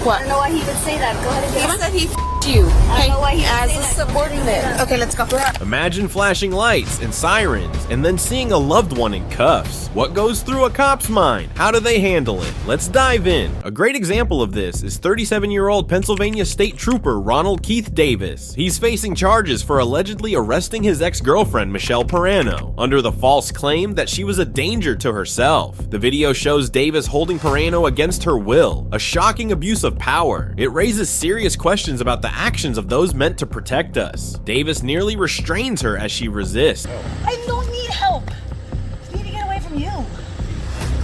What? I don't know why he would say that. Go ahead and get He said he f***ed you. I don't know why he would as say a that. subordinate. Okay, let's go. Imagine flashing lights and sirens and then seeing a loved one in cuffs. What goes through a cop's mind? How do they handle it? Let's dive in. A great example of this is 37-year-old Pennsylvania State Trooper Ronald Davis. He's facing charges for allegedly arresting his ex-girlfriend Michelle Perano under the false claim that she was a danger to herself. The video shows Davis holding Perano against her will, a shocking abuse of power. It raises serious questions about the actions of those meant to protect us. Davis nearly restrains her as she resists. I don't need help. I need to get away from you.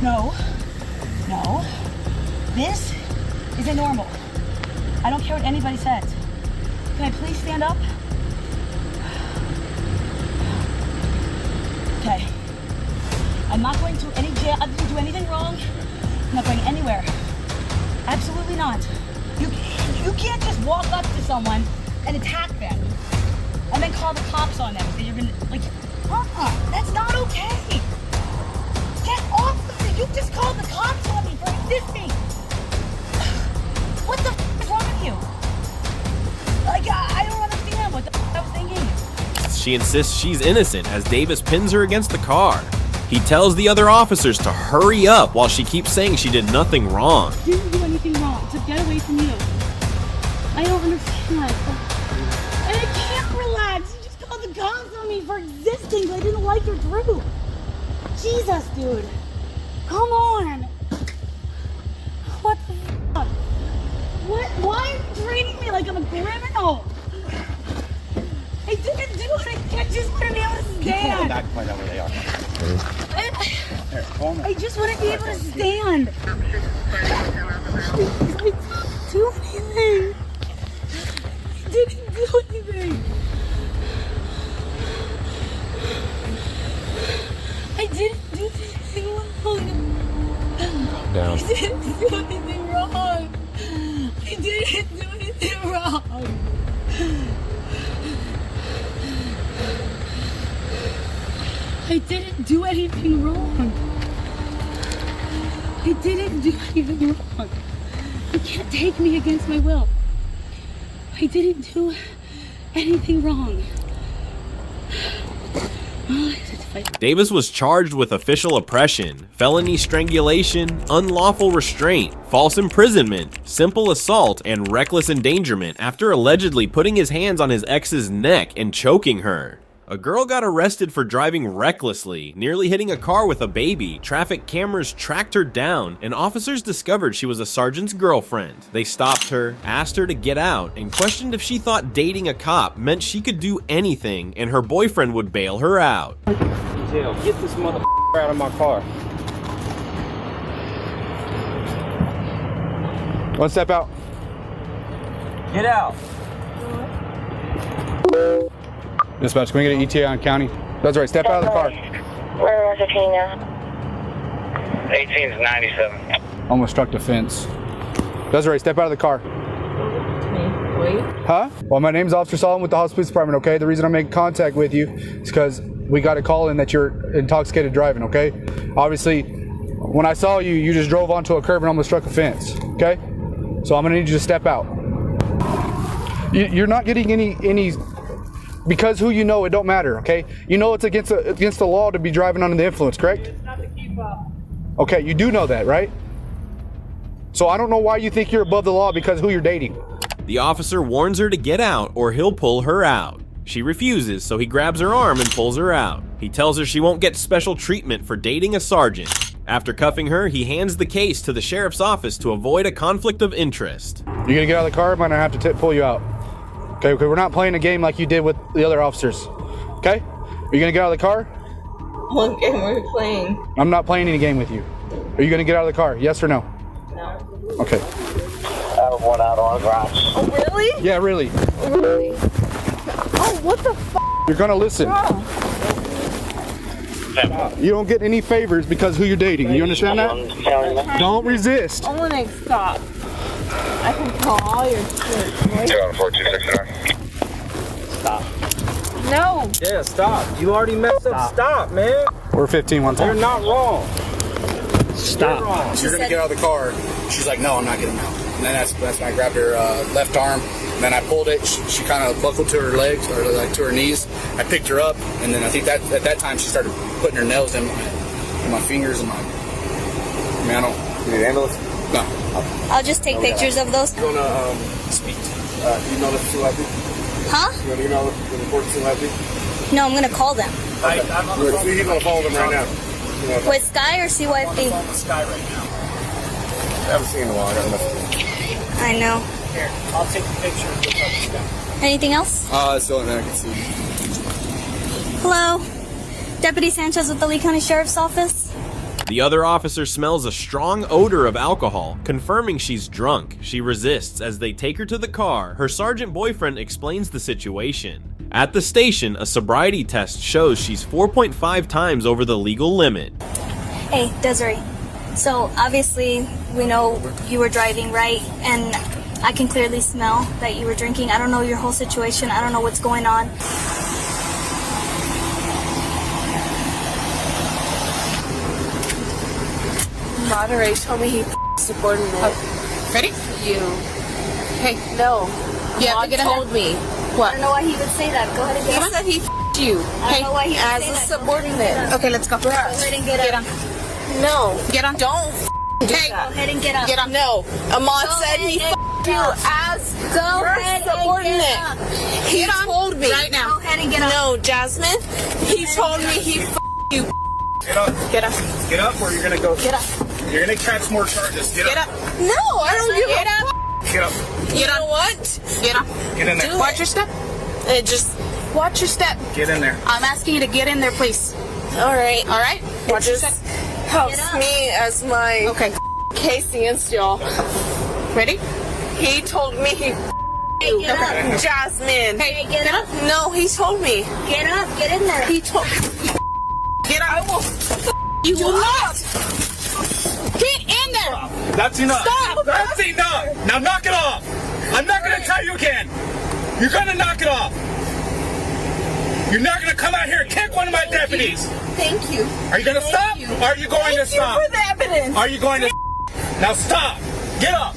No. No. This isn't normal. I don't care what anybody says. Can I please stand up? Okay. I'm not going to any jail. I didn't do anything wrong. I'm not going anywhere. Absolutely not. You can't just walk up to someone and attack them and then call the cops on them. You're gonna, like, that's not okay. Get off of me. You just called the cops on me for existing. What the is wrong with you? Like, I don't understand what the I was thinking. She insists she's innocent as Davis pins her against the car. He tells the other officers to hurry up while she keeps saying she did nothing wrong. Didn't do anything wrong to get away from you. I don't understand. And I can't relax. You just called the cops on me for existing. I didn't like your group. Jesus, dude. Come on. What the fuck? What? Why are you treating me like I'm a criminal? I didn't do anything. I just want to be able to stand. Back, find out where they are. I just want to be able to stand. I didn't do anything. I didn't do anything wrong. Down. I didn't do anything wrong. I didn't do anything wrong. I didn't do anything wrong. I didn't do anything wrong. You can't take me against my will. I didn't do anything wrong. Davis was charged with official oppression, felony strangulation, unlawful restraint, false imprisonment, simple assault, and reckless endangerment after allegedly putting his hands on his ex's neck and choking her. A girl got arrested for driving recklessly, nearly hitting a car with a baby. Traffic cameras tracked her down, and officers discovered she was a sergeant's girlfriend. They stopped her, asked her to get out, and questioned if she thought dating a cop meant she could do anything and her boyfriend would bail her out. Jail, get this motherfucker out of my car. One step out. Get out. Dispatch, can we get an ETA on county? That's right, step out of the car. Where was it now? 18's 97. Almost struck the fence. That's right, step out of the car. Wait. Huh? Well, my name's Officer Solomon with the House Police Department, okay? The reason I'm making contact with you is because we got a call in that you're intoxicated driving, okay? Obviously, when I saw you, you just drove onto a curb and almost struck a fence, okay? So I'm gonna need you to step out. You're not getting any because who you know, it don't matter, okay? You know it's against the law to be driving under the influence, correct? Okay, you do know that, right? So I don't know why you think you're above the law because who you're dating. The officer warns her to get out or he'll pull her out. She refuses, so he grabs her arm and pulls her out. He tells her she won't get special treatment for dating a sergeant. After cuffing her, he hands the case to the sheriff's office to avoid a conflict of interest. You're gonna get out of the car, I'm gonna have to pull you out. Okay, we're not playing a game like you did with the other officers. Okay? Are you gonna get out of the car? What game are we playing? I'm not playing any game with you. Are you gonna get out of the car? Yes or no? No. Okay. I have one out on the ground. Oh, really? Yeah, really. Really? Oh, what the f***? You're gonna listen. You don't get any favors because who you're dating. You understand that? Don't resist. I'm gonna stop. I can call all your shit. 21469. Stop. No. Yeah, stop. You already messed up. Stop, man. We're 15 one time. You're not wrong. Stop. You're wrong. You're gonna get out of the car. She's like, no, I'm not getting out. and then that's when I grabbed her left arm, and then I pulled it. She kind of buckled to her legs, or like to her knees. I picked her up, and then I think that at that time she started putting her nails in my fingers and my. I mean, I don't. You need an ambulance? No. I'll just take pictures of those. You wanna speak? Email this to LFD? Huh? You wanna email the report to LFD? No, I'm gonna call them. Okay. I'm on the phone. He's on the phone with them right now. With Sky or CYFD? On the Sky right now. I haven't seen him in a while. I got enough to do. I know. Here, I'll take the picture and put it on the Sky. Anything else? That's the only thing I can see. Hello? Deputy Sanchez with the Lee County Sheriff's Office? The other officer smells a strong odor of alcohol, confirming she's drunk. She resists as they take her to the car. Her sergeant boyfriend explains the situation. At the station, a sobriety test shows she's 4.5 times over the legal limit. Hey, Desiree. So, obviously, we know you were driving, right? And I can clearly smell that you were drinking. I don't know your whole situation. I don't know what's going on. Monterey told me he subordinate. Ready? You. Hey, No. you have Mom to get in told there. me. I What? don't know why he would say that. Go ahead and He get up. said he you. I don't know why he would As say a that. subordinate. Okay, let's go. Go ahead and get up. No. Get on. Don't do Hey, Go that. ahead and get up. get on. No. Ahmad Go said he ahead and you get up. as Go your ahead and get subordinate. up. He Get on told me. right now. Go ahead and get up. No, Jasmine. He told me he you. Get up. Get up. Get up, or you're gonna go. Get up. You're gonna catch more charges. Get Get up. up. No, I don't give Get a up. Get up. You know what? Get on. Get in there. Do Watch your step. Just watch your step. Get in there. I'm asking you to get in there, please. All right. All right? It Watch your just step. helps Get up. me as my Okay. case against y'all. Ready? He told me he Hey, get up. Jasmine. Hey, get up. No, he told me. Get up. Get in there. He told Get I on. will You will not. Get in there. That's enough. Stop. That's enough. Now knock it off. I'm not gonna tell you again. You're gonna knock it off. You're not gonna come out here and kick one of my deputies. Thank you. Are you gonna stop? you. Are you going to Thank you stop? for the evidence. Are you going to now stop? Get up.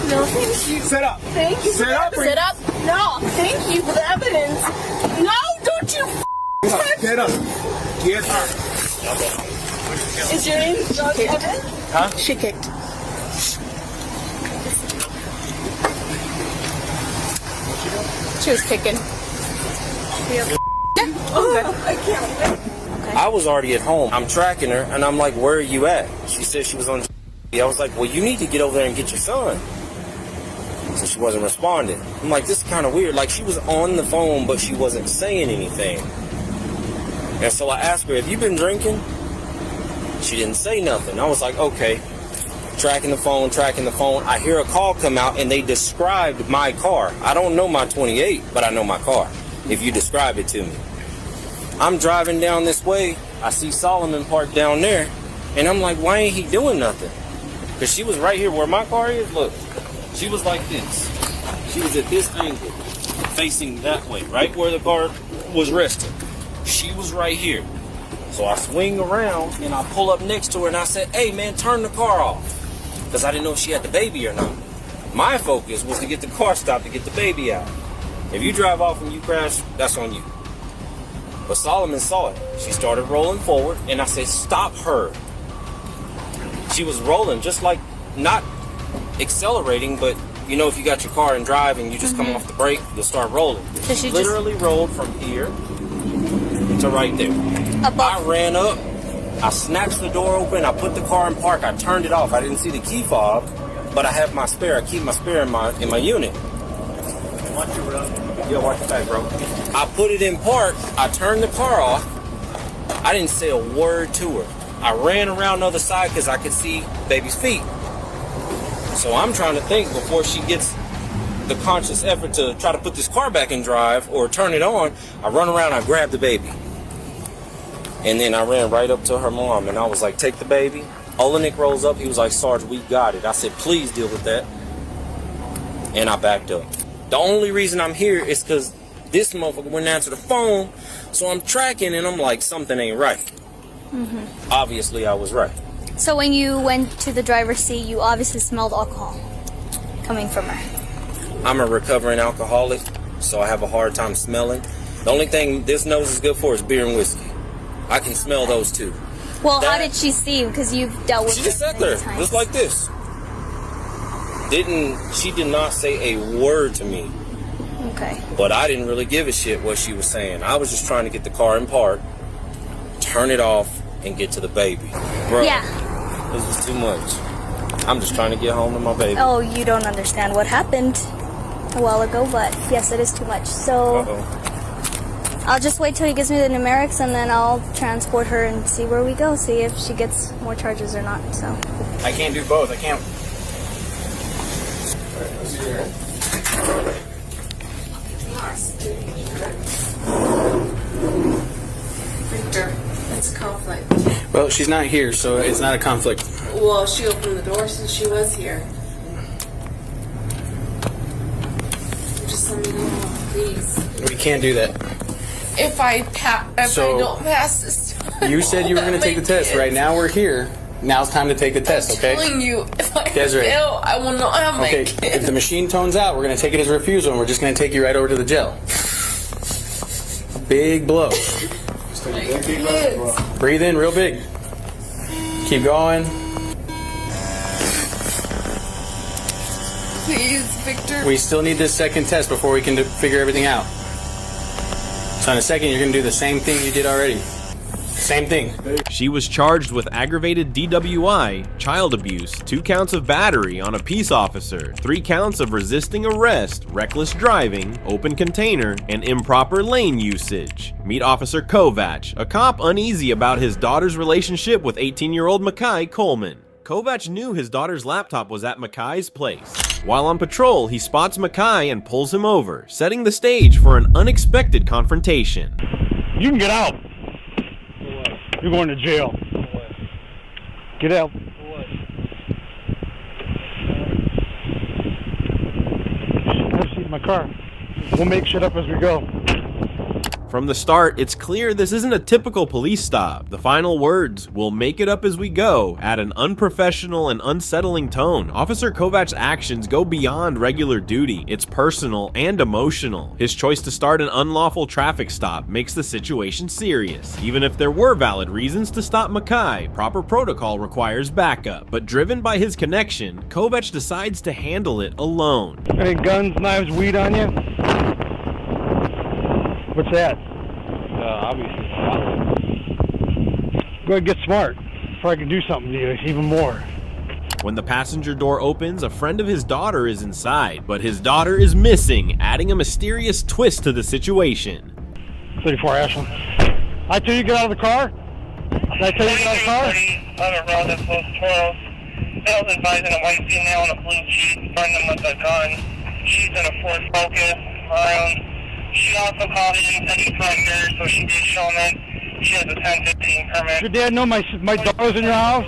No, thank you. Sit up. Thank you. Sit up. Sit up. No, thank you for the evidence. No, don't you Get up. Get up. Is your name drug evidence? Huh? She kicked. She was kicking. I was already at home. I'm tracking her, and I'm like, where are you at? She said she was on. I was like, well, you need to get over there and get your son. So she wasn't responding. I'm like, this is kind of weird. Like, she was on the phone, but she wasn't saying anything. And so I asked her, have you been drinking? She didn't say nothing. I was like, okay. Tracking the phone. I hear a call come out, and they described my car. I don't know my 28, but I know my car, if you describe it to me. I'm driving down this way. I see Solomon parked down there, and I'm like, why ain't he doing nothing? Because she was right here where my car is. Look, she was like this. She was at this angle, facing that way, right where the car was resting. She was right here. So I swing around, and I pull up next to her, and I said, hey, man, turn the car off. Because I didn't know if she had the baby or not. My focus was to get the car stopped to get the baby out. If you drive off and you crash, that's on you. But Solomon saw it. She started rolling forward, and I said, stop her. She was rolling, just like not accelerating, but you know, if you got your car and drive and you just come off the brake, you'll start rolling. So she literally rolled from here to right there. I ran up, I snatched the door open, I put the car in park, I turned it off. I didn't see the key fob, but I have my spare. I keep my spare in my unit. Watch your back, bro. I put it in park, I turned the car off. I didn't say a word to her. I ran around the other side because I could see baby's feet. So I'm trying to think before she gets the conscious effort to try to put this car back in drive or turn it on. I run around, I grab the baby. And then I ran right up to her mom and I was like, take the baby. Olenek rolls up, he was like, Sarge, we got it. I said, please deal with that. And I backed up. The only reason I'm here is because this motherfucker wouldn't answer the phone. So I'm tracking and I'm like, something ain't right. Obviously I was right. So when you went to the driver's seat, you obviously smelled alcohol. coming from her. I'm a recovering alcoholic, so I have a hard time smelling. The only thing this nose is good for is beer and whiskey. I can smell those too. Well, how did she see you? Because you've dealt with She it just sat many there, times. just like this. She did not say a word to me. Okay. But I didn't really give a shit what she was saying. I was just trying to get the car in park, turn it off, and get to the baby. Bro, Yeah. this was too much. I'm just trying to get home to my baby. Oh, you don't understand what happened a while ago, but yes, it is too much. So I'll just wait till he gives me the numerics, and then I'll transport her and see where we go, see if she gets more charges or not. So I can't do both. I can't. Victor, it's a conflict. Well, she's not here, so it's not a conflict. Well, she opened the door since she was here. Just let me know, please. We can't do that. If I So, don't pass this time, You said you were going to take the test. Right now we're here. Now it's time to take the test, okay? I'm telling you, if I Desiree. fail, I will not have my Okay, kid. if the machine tones out, we're going to take it as a refusal, and we're just going to take you right over to the jail. A big blow. Breathe in real big. Keep going. Please, Victor. We still need this second test before we can figure everything out. So in a second, you're going to do the same thing you did already. Same thing. She was charged with aggravated DWI, child abuse, 2 counts of battery on a peace officer, 3 counts of resisting arrest, reckless driving, open container, and improper lane usage. Meet Officer Kovac, a cop uneasy about his daughter's relationship with 18-year-old Makai Coleman. Kovac knew his daughter's laptop was at Makai's place. While on patrol, he spots Makai and pulls him over, setting the stage for an unexpected confrontation. You can get out. You're going to jail. Get out. Have a seat in my car. We'll make shit up as we go. From the start, it's clear this isn't a typical police stop. The final words, "We'll make it up as we go," add an unprofessional and unsettling tone. Officer Kovac's actions go beyond regular duty. It's personal and emotional. His choice to start an unlawful traffic stop makes the situation serious. Even if there were valid reasons to stop Makai, proper protocol requires backup. But driven by his connection, Kovac decides to handle it alone. Any guns, knives, weed on you? What's that? Obviously. Go ahead and get smart before I can do something to you even more. When the passenger door opens, a friend of his daughter is inside, but his daughter is missing, adding a mysterious twist to the situation. 34 Ashland. I tell you get out of the car? Did I tell you get out of the car? On a road that flows Toros. I was advising a white female in a blue Jeep, find them with a gun. She's in a Ford Focus. She also called in and said she's pregnant, so she did show them. She has a 1015 permit. Your dad know my daughter's in your house?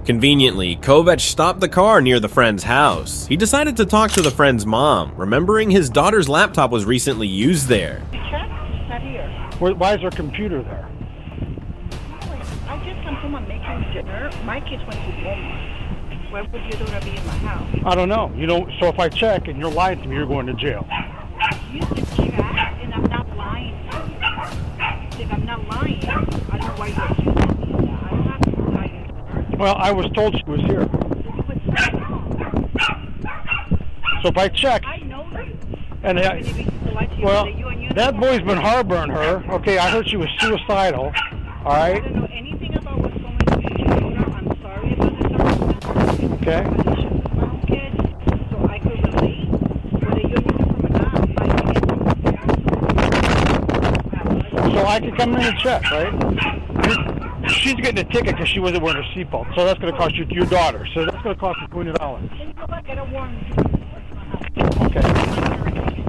Conveniently, Kovac stopped the car near the friend's house. He decided to talk to the friend's mom, remembering his daughter's laptop was recently used there. Not here. Why is there a computer there? I just come home and making dinner. My kids went to Walmart. Why would your daughter be in my house? I don't know. You know, so if I check and you're lying to me, you're going to jail. You can check, and I'm not lying. If I'm not lying, I don't know why you're accusing me. I don't have to lie to her. Well, I was told she was here. So if I check, I know you. and well, that boy's been harboring her. Okay, I heard she was suicidal. All I right. don't know anything about what's going on with your daughter. I'm sorry about the circumstances. Okay. But she was my own kid, so I could relate. Whether you're looking from a gun, So I can come in and check, right? She's getting a ticket because she wasn't wearing her seatbelt. So that's going to cost you your daughter. So that's going to cost you $20. Can you go back? I don't want Okay.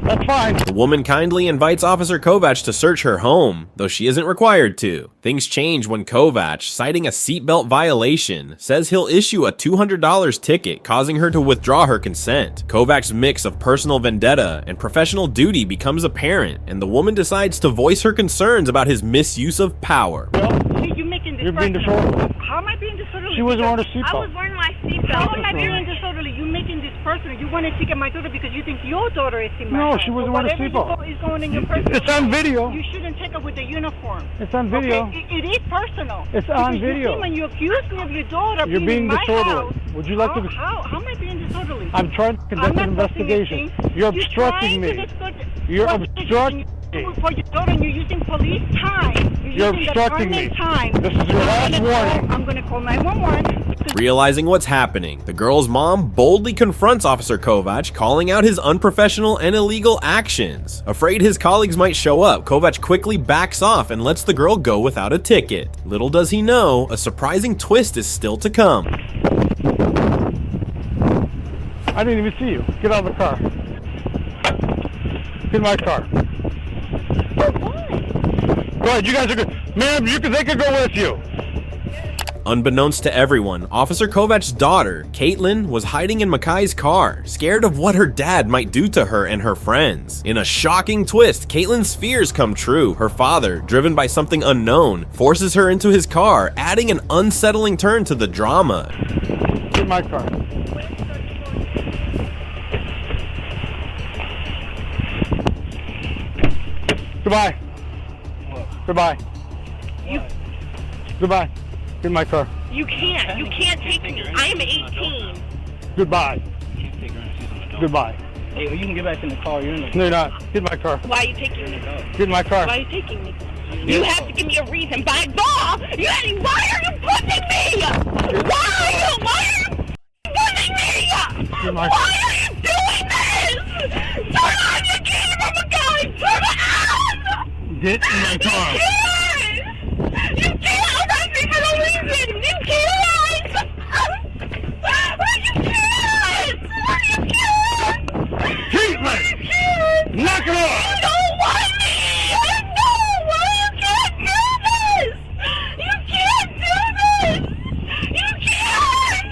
That's fine. The woman kindly invites Officer Kovac to search her home, though she isn't required to. Things change when Kovac, citing a seatbelt violation, says he'll issue a $200 ticket, causing her to withdraw her consent. Kovac's mix of personal vendetta and professional duty becomes apparent, and the woman decides to voice her concerns about his misuse of power. You're making this You're being personal. disorderly. How am I being disorderly? She wasn't wearing a I seatbelt. was wearing my seatbelt. How am I being disorderly? You making this personal. You want to ticket my daughter because you think your daughter is in my No, house. she wasn't wearing a seatbelt. Whatever is going in your personal. It's on video. You shouldn't take her with the uniform. It's on video. Okay? It is personal. It's on video. You see, when you accuse me of your daughter You're being in my disorderly. house, Would you like to? How am I being disorderly? I'm trying to conduct an investigation. You're obstructing me. You're obstructing me. For your daughter, and you're using police time. You're obstructing me. Time. This is your last warning. I'm going to call 911. Realizing what's happening, the girl's mom boldly confronts Officer Kovac, calling out his unprofessional and illegal actions. Afraid his colleagues might show up, Kovac quickly backs off and lets the girl go without a ticket. Little does he know, a surprising twist is still to come. I didn't even see you. Get out of the car. Get in my car. Go ahead, you guys are good. Ma'am, they could go with you. Unbeknownst to everyone, Officer Kovac's daughter, Caitlin, was hiding in Makai's car, scared of what her dad might do to her and her friends. In a shocking twist, Caitlin's fears come true. Her father, driven by something unknown, forces her into his car, adding an unsettling turn to the drama. Get in my car. Goodbye. Goodbye. Goodbye. Get in my car. You can't. You can't take me. I am 18. Goodbye. Goodbye. Hey, well, you can get back in the car. You're in the No, you're not. Get in my car. Why are you taking me? Get in my car. Why are you taking me? You have to give me a reason. By law, why are you pushing me? Why are you pushing me? Why are you doing this? Turn on your camera, guys. Turn it on. Get in my car. You can't arrest me for no reason. You can't. You can't. Caitlin! Knock it off! You don't want me. I know. You can't do this. You can't do this. You can't.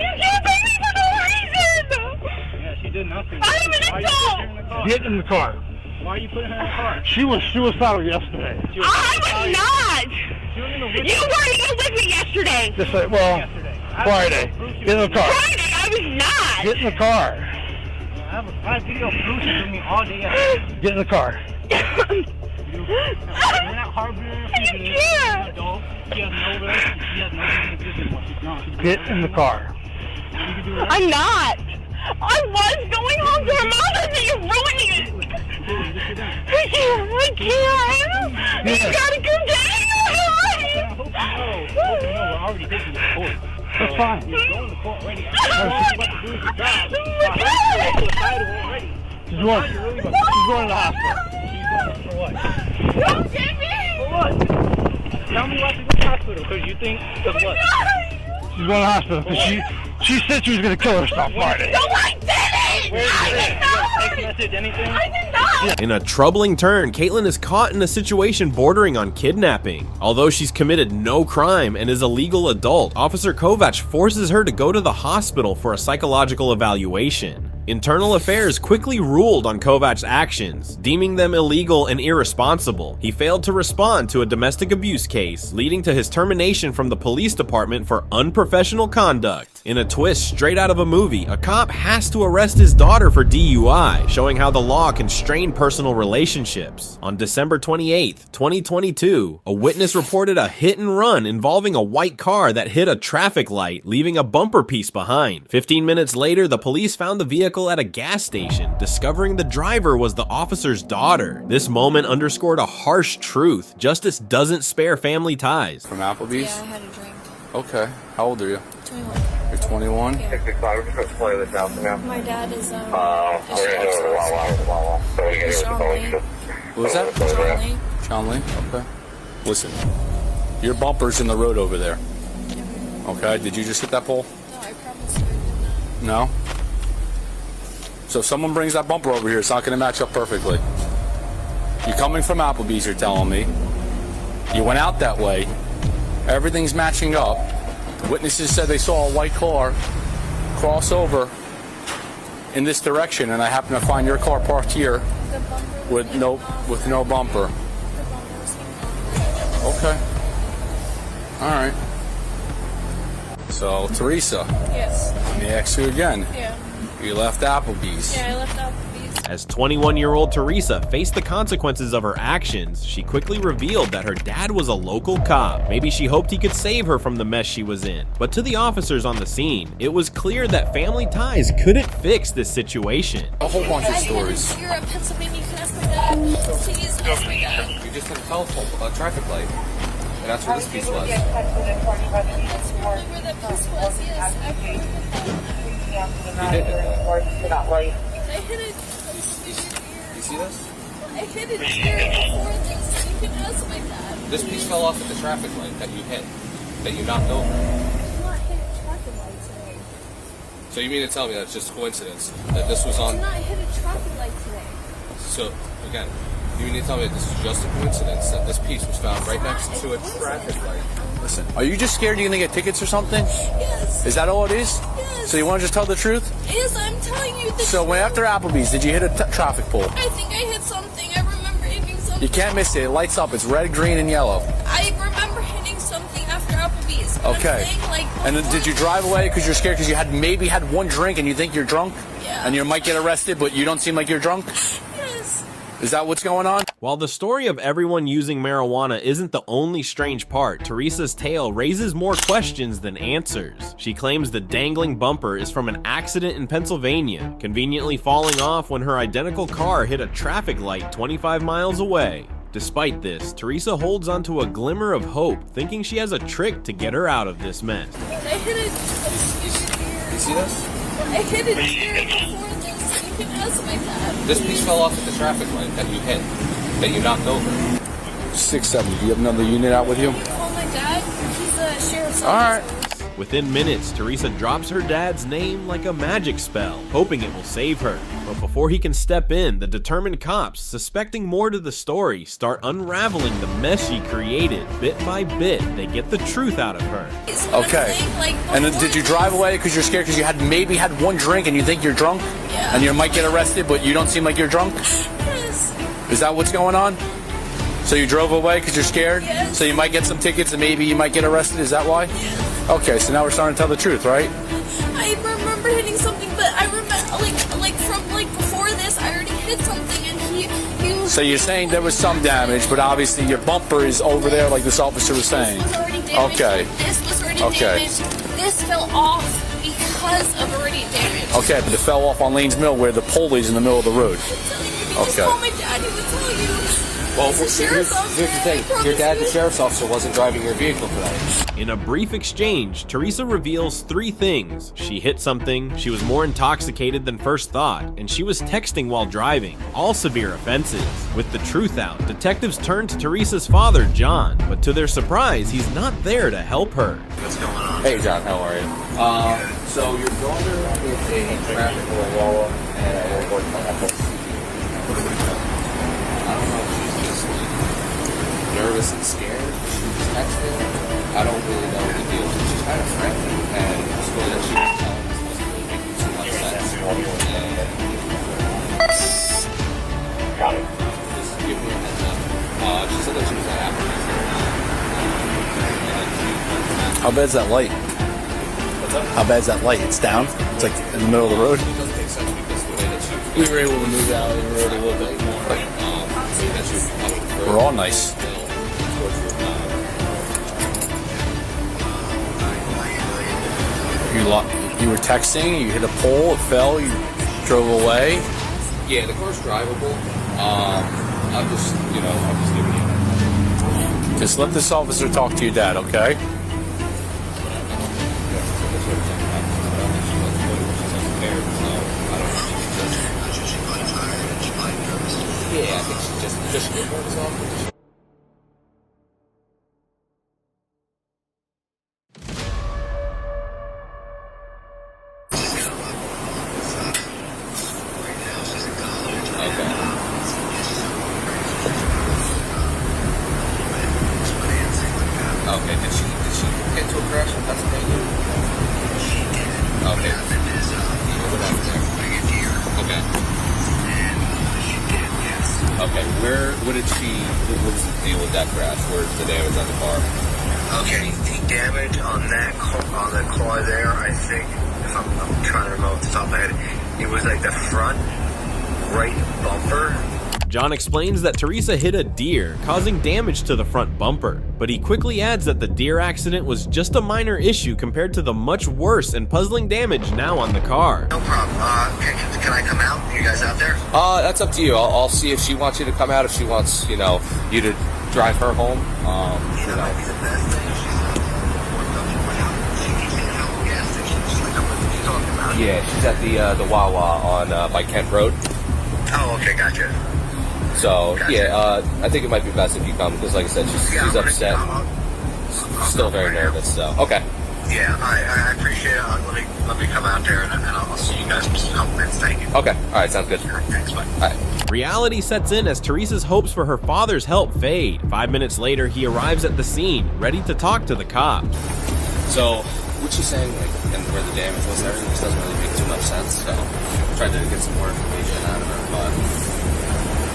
You can't pay me for no reason. Yeah, she did nothing. I'm an adult. Get in the car. Why are you putting her in the car? She was suicidal yesterday. I was not. You weren't even with me yesterday. Just like, well, Friday. Get in the car. Friday, I was not. Get in the car. I have video proof with me all day yesterday. Get in the car. You're not harboring her. You can't. Adult. She has no relation. She has no reason to exist anymore. She's gone. Get in the car. You can do that. I'm not. I was going home to her mother, and you're ruining it. I can't. You gotta come down. I hope you know we're already taking the court. That's fine. You're going to court already. She's about to lose her job. She's going to the hospital. She's going for what? Don't get me. For what? Tell me why she's going to the hospital. Because you think of what? She's going to the hospital because she said she was going to kill herself Friday. No, I didn't. Where is I it? did not. Text message, anything? I did not. In a troubling turn, Caitlin is caught in a situation bordering on kidnapping. Although she's committed no crime and is a legal adult, Officer Kovac forces her to go to the hospital for a psychological evaluation. Internal Affairs quickly ruled on Kovac's actions, deeming them illegal and irresponsible. He failed to respond to a domestic abuse case, leading to his termination from the police department for unprofessional conduct. In a twist straight out of a movie, a cop has to arrest his daughter for DUI, showing how the law can strain personal relationships. On December 28, 2022, a witness reported a hit and run involving a white car that hit a traffic light, leaving a bumper piece behind. 15 minutes later, the police found the vehicle at a gas station, discovering the driver was the officer's daughter. This moment underscored a harsh truth. Justice doesn't spare family ties. From Applebee's? Yeah, I had a drink. Okay. How old are you? 21. You're 21? Yeah. 665, we're just going to play this out now. My dad is, We're going to do it wow. So we get Sean Lee. Who was that? Sean Lee. Sean Lee? Okay. Listen, your bumper's in the road over there. Okay, did you just hit that pole? No, I promise you I did not. No? So if someone brings that bumper over here, it's not going to match up perfectly. You're coming from Applebee's, you're telling me. You went out that way. Everything's matching up. Witnesses said they saw a white car cross over in this direction, and I happen to find your car parked here with no bumper. Okay. All right. So, Teresa. Yes. Let me ask you again. Yeah. You left Applebee's. Yeah, I left Applebee's. As 21-year-old Teresa faced the consequences of her actions, she quickly revealed that her dad was a local cop. Maybe she hoped he could save her from the mess she was in. But to the officers on the scene, it was clear that family ties couldn't fix this situation. A whole bunch of stories. You're at Pennsylvania, you can ask my dad. Please ask my dad. You just had a telephone, a traffic light. And that's where this piece was. That's really where that piece was, yes. You did hit that. I hit it. You see this? I hit it here before this. You can ask my dad. This piece fell off at the traffic light that you hit, that you knocked over. I did not hit a traffic light today. So you mean to tell me that's just coincidence that this was I on? did not hit a traffic light today. So again, you mean to tell me that this is just a coincidence that this piece was found right next to a traffic light? Listen, are you just scared you're gonna get tickets or something? Yes. Is that all it is? Yes. So you want to just tell the truth? Yes, I'm telling you the So when after Applebee's, did you hit a traffic pole? I think I hit something. I remember hitting something. You can't miss it. It lights up. It's red, green, and yellow. I remember hitting something after Applebee's. But Okay. I'm saying, like, And then did you drive away because you're scared because you had maybe had one drink and you think you're drunk? Yeah. And you might get arrested, but you don't seem like you're drunk? Yes. Is that what's going on? While the story of everyone using marijuana isn't the only strange part, Teresa's tale raises more questions than answers. She claims the dangling bumper is from an accident in Pennsylvania, conveniently falling off when her identical car hit a traffic light 25 miles away. Despite this, Teresa holds onto a glimmer of hope, thinking she has a trick to get her out of this mess. I hit it. You see this? I hit it here before this. You can ask my dad. This piece fell off at the traffic light that you hit, that you knocked over. 670. Do you have another unit out with you? Call my dad. He's a sheriff's All right. Within minutes, Teresa drops her dad's name like a magic spell, hoping it will save her. But before he can step in, the determined cops, suspecting more to the story, start unraveling the mess she created. Bit by bit, they get the truth out of her. Okay. And then did you drive away because you're scared because you had maybe had one drink and you think you're drunk? Yeah. And you might get arrested, but you don't seem like you're drunk? Yes. Is that what's going on? So you drove away because you're scared? Yes. So you might get some tickets and maybe you might get arrested? Is that why? Yes. Okay, so now we're starting to tell the truth, right? I remember hitting something, but I remember like before this, I already hit something, and he was. So you're saying there was some damage, but obviously your bumper is over there, like this officer was saying. This was already damaged. Okay. This was already Okay. damaged. This fell off because of already damage. Okay, but it fell off on Lanes Mill where the pole is in the middle of the road. Just call my dad. He would tell you. Well, He's a here's sheriff's officer, the thing. I promise Your dad, the you. sheriff's officer, wasn't driving your vehicle today. In a brief exchange, Teresa reveals 3 things. She hit something, she was more intoxicated than first thought, and she was texting while driving, all severe offenses. With the truth out, detectives turn to Teresa's father, John, but to their surprise, he's not there to help her. What's going on? Hey, John, how are you? So your daughter is a traffic law and a report on that. I don't know if she's just like nervous and scared. She's texting. I don't really know what the deal is. She's kind of friendly, and the story that she was telling us doesn't really make too much sense. And just give me a heads up. She said that she was at Applebee's. How bad's that light? What's up? How bad's that light? It's down? It's like in the middle of the road? It doesn't make sense because the way that she... We were able to move out. We were able to a little bit more. We're all nice. You were texting, you hit a pole, it fell, you drove away. Yeah, the car's drivable. I'm just giving you. Just let this officer talk to your dad, okay? Yeah, I think she just nervous off. Okay, did she get into a crash in Pennsylvania? She did. Okay. What happened there? Okay. Okay, what was the deal with that crash? Where's the damage on the car? Okay, the damage on the car there, I think, if I'm trying to remember off the top of my head, it was like the front right bumper. John explains that Teresa hit a deer, causing damage to the front bumper, but he quickly adds that the deer accident was just a minor issue compared to the much worse and puzzling damage now on the car. No problem. Can I come out? You guys out there? That's up to you. I'll see if she wants you to come out, if she wants, you know, you to drive her home. That might be the best thing. Yeah, she's at the Wawa on by Kent Road. Oh, okay, gotcha. So, yeah, I think it might be best if you come, because like I said, she's upset. Still very nervous, so, okay. Yeah, I appreciate it. Let me come out there, and I'll see you guys in just a couple minutes. Thank you. Okay, alright, sounds good. Thanks, bye. Alright. Reality sets in as Teresa's hopes for her father's help fade. 5 minutes later, he arrives at the scene, ready to talk to the cops. So, what she's saying, like, and where the damage was and everything, just doesn't really make too much sense, so I tried to get some more information out of her, but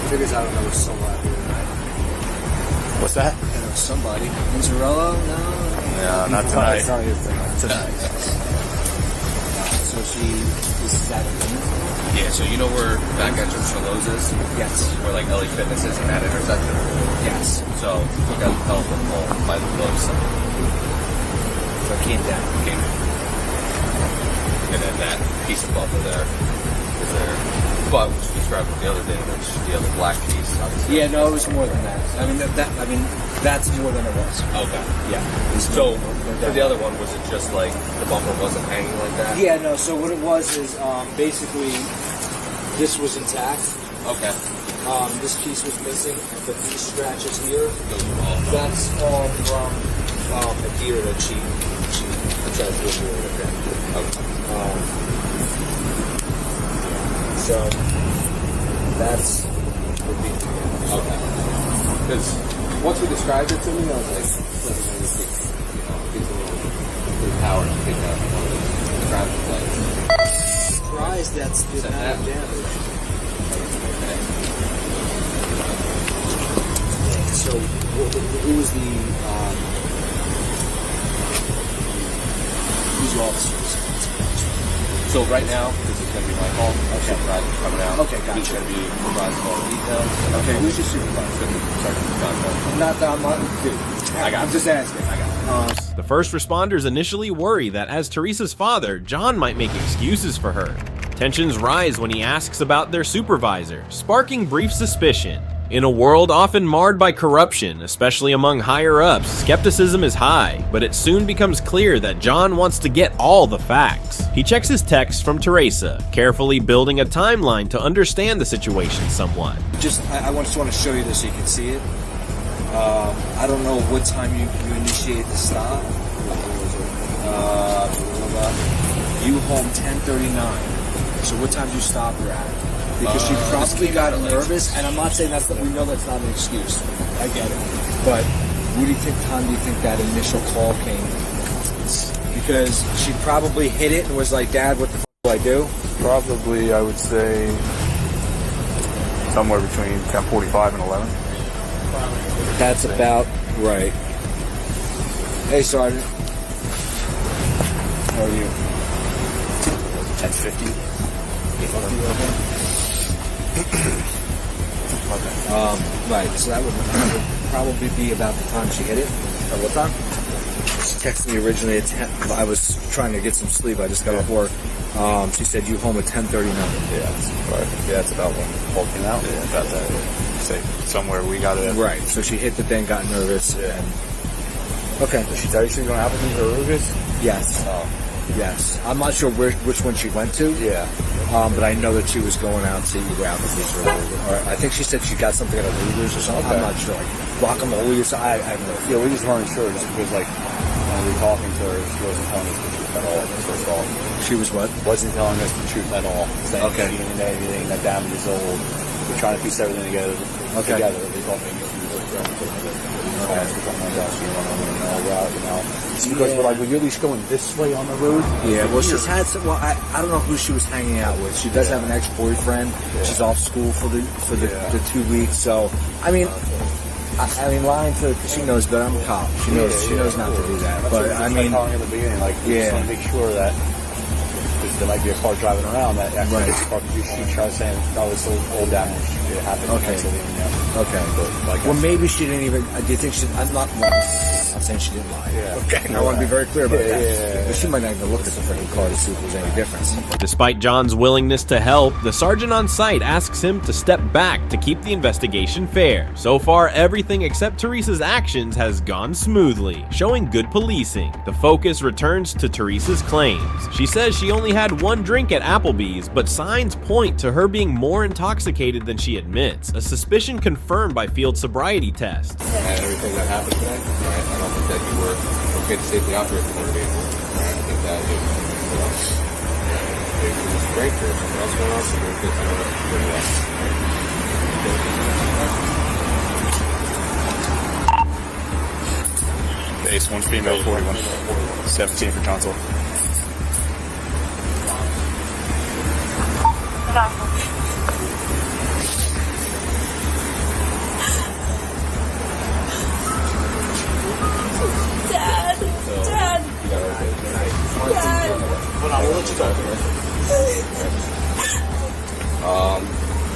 figures out there was somebody tonight. What's that? There was somebody. Inzarello? No. Yeah, not tonight. It's not tonight. So this is at a yeah, so you know where back entrance for Lowe's is? Yes. Where like LA Fitness is in that intersection? Yes. So took out the telephone pole by the Lowe's. So it came down. And then that piece of buffer there is there. But which described the other damage, the other black piece, obviously. Yeah, no, it was more than that. I mean, that's more than it was. Okay. Yeah. So for the other one, was it just like the bumper wasn't hanging like that? Yeah, no. So what it was is basically this was intact. Okay. This piece was missing, but these scratches here, that's all from a deer that she tried to do. So that's would be okay. Because once you described it to me, I was like, gives a little power to pick up one of the traffic lights. Surprised that's the amount of damage. So who was who's the officers? So right now, this is going to be my call. Our supervisor's coming out. Okay, gotcha. He's going to be providing all the details. Okay, who's your supervisor? Not that I'm not, dude. I'm just asking. I got it. The first responders initially worry that as Teresa's father, John might make excuses for her. Tensions rise when he asks about their supervisor, sparking brief suspicion. In a world often marred by corruption, especially among higher-ups, skepticism is high, but it soon becomes clear that John wants to get all the facts. He checks his texts from Teresa, carefully building a timeline to understand the situation somewhat. I just want to show you this so you can see it. I don't know what time you initiate the stop. You home 10:39. So what time do you stop her at? Because she probably got nervous, and I'm not saying we know that's not an excuse. I get it. But what do you think time do you think that initial call came? Because she probably hit it and was like, Dad, what the f*** do I do? Probably, I would say, somewhere between 10:45 and 11. That's about right. Hey, Sergeant. How are you? 10:50. Right, so that would probably be about the time she hit it. At what time? She texted me originally at 10. I was trying to get some sleep. I just got off work. She said you home at 10:39. Yeah, that's right. Yeah, that's about when the whole came out. Yeah, about that. Say somewhere we got it. Right. So she hit the thing, got nervous, and okay. Did she tell you she was going to Applebee's or Ruger's? Yes. Oh. Yes. I'm not sure which one she went to. Yeah. But I know that she was going out to either Applebee's or I think she said she got something at a Ruger's or something. Okay. I'm not sure. Like guacamole or something. I have no idea. Yeah, we just weren't sure just because, like, when we were talking to her, she wasn't telling us the truth at all. First off. She was what? Wasn't telling us the truth at all. Saying okay. She didn't know anything, that damage is old. We're trying to piece everything together. Okay. Together. We thought maybe she was with friends or something. It's because we're like, well, you're at least going this way on the road. Yeah, well, she's had some. Well, I don't know who she was hanging out with. She does have an ex-boyfriend. Yeah. She's off school for the 2 weeks. So, I mean, I mean, lying to, because she knows that I'm a cop. She knows not to do that. But I mean, calling in the beginning, like, we just want to make sure that because there might be a car driving around that actually Right. gets the car. She tries saying, "No, it's all damage. It happened." Okay. Okay. But, like, Well, maybe she didn't even. Do you think she? I'm not saying she didn't lie. Yeah. Okay. I want to be very clear about that. Yeah. But she might not even look at the freaking car to see if there's any difference. Despite John's willingness to help, the sergeant on site asks him to step back to keep the investigation fair. So far, everything except Teresa's actions has gone smoothly, showing good policing. The focus returns to Teresa's claims. She says she only had one drink at Applebee's, but signs point to her being more intoxicated than she admits, a suspicion confirmed by field sobriety tests. And everything that happened today, right? I don't think that you were okay to safely operate the motor vehicle. Right? I think that it was great for something else going on, so you're good to know it pretty well. Base 1 female, 41, 17 for tonsil. Dad. Hold on, we'll let you talk.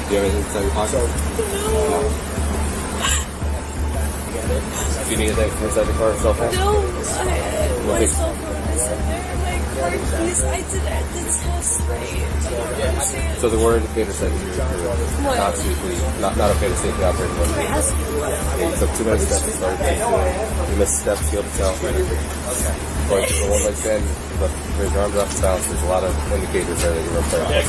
Do you have anything to tell your pocket? No. Do you need anything from inside the car cell phone? No, my cell phone is in there. My car keys, I did the test right. I don't understand. So the word indicator said you're not safely, not okay to safely operate the motor I vehicle. asked you what. You took too many steps to start you missed steps, you able to tell. Going to the one leg bend, raise your arms off the balance. There's a lot of indicators there that you're okay.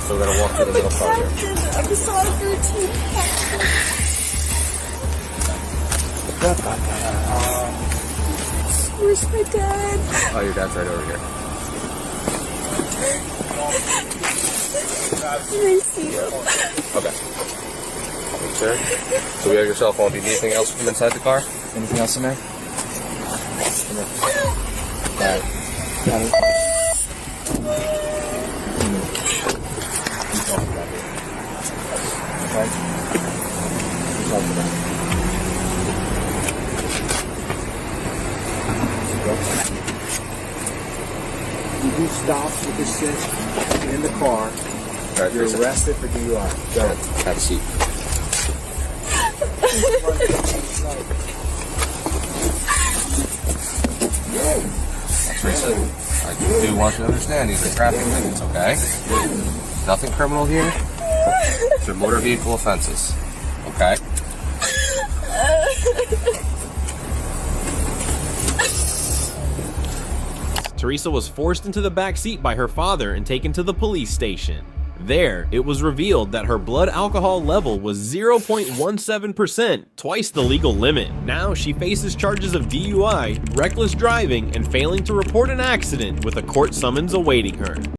So we're going to walk to the middle part here. I'm sorry for team. Where's my dad? Oh, your dad's right over here. Can I see him? Okay. Sure. So we have your cell phone. Do you need anything else from inside the car? Anything else in there? You stop with this shit in the car. Right, you're arrested for DUI. Go ahead. Have a seat. Teresa, I do want you to understand these are traffic tickets, okay? Nothing criminal here. They're motor vehicle offenses, okay? Teresa was forced into the back seat by her father and taken to the police station. There, it was revealed that her blood alcohol level was 0.17%, twice the legal limit. Now she faces charges of DUI, reckless driving, and failing to report an accident with a court summons awaiting her.